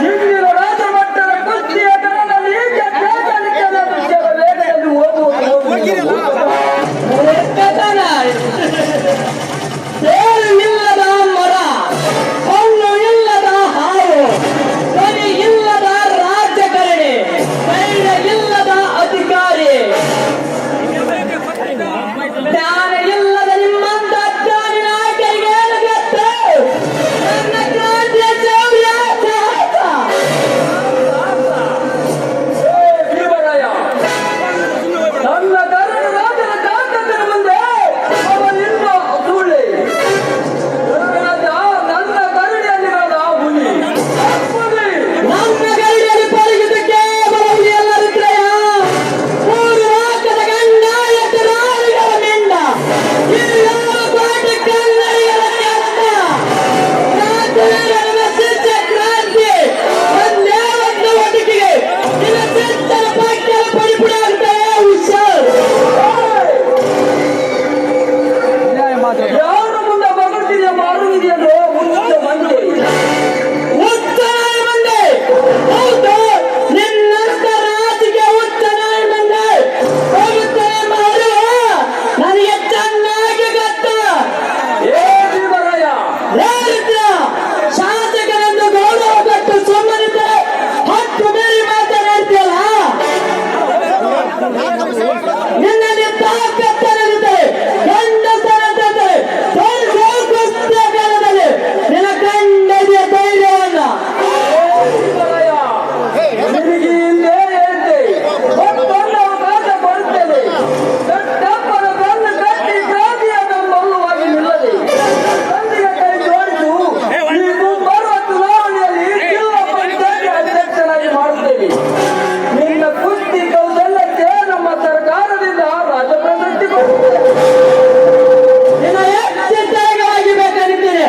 ಇಂದಿನ ರಾಜಮಟ್ಟದ ಕುಸ್ತಿಯ ಕಣದಲ್ಲಿ ಗೆದ್ದಲಿಕ್ಕದ ದೃಶ್ಯದ ವೇಗದಲ್ಲಿ ಸೇರು ಇಲ್ಲದ ಮರ, ಹಣ್ಣು ಇಲ್ಲದ ಹಾವು, ಧ್ವನಿ ಇಲ್ಲದ ರಾಜಕಾರಣಿ, ಧೈರ್ಯ ಇಲ್ಲದ ಅಧಿಕಾರಿ, ಜ್ಞಾನ ಇಲ್ಲದ ನಿಮ್ಮಂತ ಅಜ್ಞಾನಿ ನಾಯಕರಿಗೆ ಏನು ಗೊತ್ತು? ನನ್ನ ಕ್ರಾಂತಿಯ ಶೌರ್ಯ ಸಾಹಸ. ಭೀಮರಾಯ, ನನ್ನ ಕರುಣ ರಾಜನ ತಾಕತ್ತಿನ ಮುಂದೆ ಅವನಿಂದ ಸುಳ್ಳೆ. ನನ್ನ ಕರುಣಿಯಲ್ಲಿರದ ಹುಲಿ, ನನ್ನ ಕರುಣಿಯಲ್ಲಿ ಪಳಗಿದ ಕೇವಲ ಹುಲಿ ಅಲ್ಲ ರುದ್ರಯ್ಯ. ಮೂರು ಲೋಕದ ಗಂಡ ಎದುರಾಳಿಗಳ ಮಿಂಡ, ಇನ್ನು ಕೋಟಿ ಕನ್ನಡಿಗರ ಕೆಂಡ. ಕ್ರಾಂತಿವೀರನ ಸಿದ್ಧ ಕ್ರಾಂತಿ ಒಂದೇ ಒಂದು ಒಟಕಿಗೆ ನಿನ್ನ ಸಿದ್ಧನ ಪಕ್ಕದ ಪಡಿಪುಡಿ ಆಗ್ತವೆ ಹುಷಾರ್. ಯಾರ ಮುಂದೆ ಬಗಡ್ತಿದೆಯಾ ಮಾಡುವುದೆಯೋ ಮುಂದೆ ಬಂದೆ ಉತ್ತರಾಯ ಬಂದೆ. ಹೌದು, ನಿನ್ನಂತ ರಾಜಿಗೆ ಉತ್ತರಾಯ ಬಂದೆ. ಹೋಗುತ್ತೇನೆ ಮಾಡುವ ನನಗೆ ಚೆನ್ನಾಗಿ ಗೊತ್ತು. ಹೇಳಿದ್ರ ಶಾಸಕರೆಂದು ಗೌರವ ಕೊಟ್ಟು ಸುಮ್ಮನಿದ್ದರೆ ಹತ್ತು ಬೇರೆ ಮಾತನಾಡ್ತೀಯಲ್ಲ. ನಿನ್ನಲ್ಲಿ ತಾಕತ್ತನಿದೆ, ಗಂಡಸನಂತೆ ತೋರಿಸೋ ಕುಸ್ತಿಯ ಕಾಲದಲ್ಲಿ ನಿನ್ನ ಕಂಡದಿಯ ಧೈರ್ಯವನ್ನ. ನಿನಗೆ ಹಿಂದೆ ಹೇಳಿದ್ದೆ, ಮತ್ತೊಂದು ಅವಕಾಶ ಕೊಡುತ್ತೇನೆ. ದೊಡ್ಡಪ್ಪನ ಬೆನ್ನು ಕಟ್ಟಿ ಕ್ರಾಂತಿಯ ಬೆಂಬಲವಾಗಿ ನಿಲ್ಲದೆ ತಂದೆಗೆ ಕೈ ಜೋಡಿಸು. ಈ ಮುಂಬರುವ ಚುನಾವಣೆಯಲ್ಲಿ ಜಿಲ್ಲಾ ಪಂಚಾಯತ್ ಅಧ್ಯಕ್ಷನಾಗಿ ಮಾಡುತ್ತೇನೆ. ನಿನ್ನ ಕುಸ್ತಿ ಕೌಶಲ್ಯಕ್ಕೆ ನಮ್ಮ ಸರ್ಕಾರದಿಂದ ರಾಜ್ಯ ಪ್ರಶಸ್ತಿ ಕೊಡುತ್ತೇವೆ. ನಿನ್ನ ಎಷ್ಟು ತ್ಯಾಗವಾಗಿ ಬೇಕಾಗಿದ್ದೇನೆ.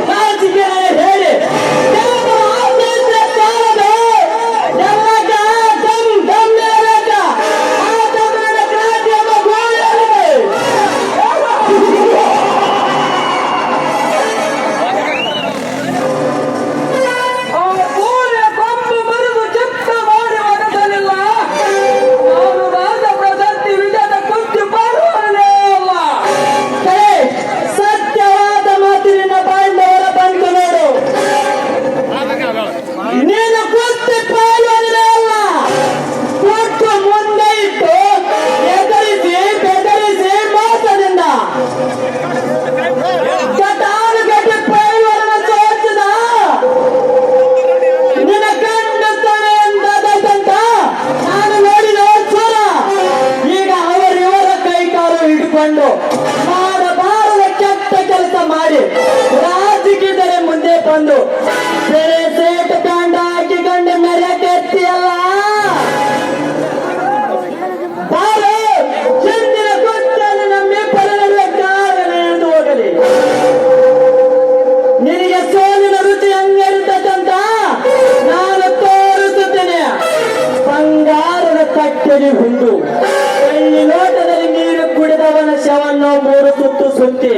ರಾಜಕೀಯ ಹೇಳಿ ಕೆಲವು ಆದೇಶ ಸಾಲದು. ಎಲ್ಲ ಗಮ್ಮೆ ಬೇಕ. ಆ ತಮ್ಮನ ಕ್ರಾಂತಿಯನ್ನು ಗೋಳಲಿದೆ. ಆ ಪೂರ್ಣ ಕೊಂಬು ಮುರಿದು ಚಿತ್ತ ಮಾಡಿ ಒದಗಲಿಲ್ಲ. ನಾನು ರಾಜ ಪ್ರಶಸ್ತಿ ವಿಜಯದ ಕುಸ್ತಿ ಪಾಲ್ಗೊಳ್ಳಲೇ ಅಲ್ಲ. ಕರೆ ಸತ್ಯವಾದ ಮಾತಿನಿಂದ ಬಾಂಧವರ ಬಂದು ನೋಡು. ನೀನು ಕುಸ್ತಿ ಪಾಲ್ಗೊಳ್ಳಲೇ ಅಲ್ಲ. ಕೊಟ್ಟು ಮುಂದೆ ಇಟ್ಟು ಎದುರಿಸಿ ಬೆದರಿಸಿ ಮೋಸದಿಂದ ಗಟಾನುಗಟ್ಟಿ ಪೈಲವರನ್ನ ಸೋಚಿದ ನಿನ್ನ ಗಂಡಸ್ತನ ಎಂದಾದಂತ ನಾನು ನೋಡಿದ ಸ್ವರ. ಈಗ ಅವರಿವರ ಕೈಕಾಲು ಹಿಡ್ಕೊಂಡು ಮಾಡಬಾರದ ಕೆಟ್ಟ ಕೆಲಸ ಮಾಡಿ ರಾಜಕೀಯದಲ್ಲಿ ಮುಂದೆ ಬಂದು ಬೇರೆ ಸೇಟ ಕಾಂಡ ಹಾಕಿಕೊಂಡು ಮೆರೆಯಕ್ಕೆ ಎತ್ತಿಯಲ್ಲ. ಬಾರು, ಹಿಂದಿನ ಕುಸ್ತಿಯಲ್ಲಿ ನಮ್ಮಿಬ್ಬರ ನಡುವೆ ಕಾರಣ ಇಳಿದು ಹೋಗಲಿ. ನಿನಗೆ ಸೋಲಿನ ರುಚಿ ಹೆಂಗಿರ್ತದಂತ ನಾನು ತೋರಿಸುತ್ತೇನೆ. ಬಂಗಾರದ ತಟ್ಟೆಗೆ ಹುಂಡು, ಬೆಳ್ಳಿ ಲೋಟದಲ್ಲಿ ನೀರು ಕುಡಿದವನ ಶವನ್ನು ಮೂರು ಸುತ್ತು ಸುತ್ತಿ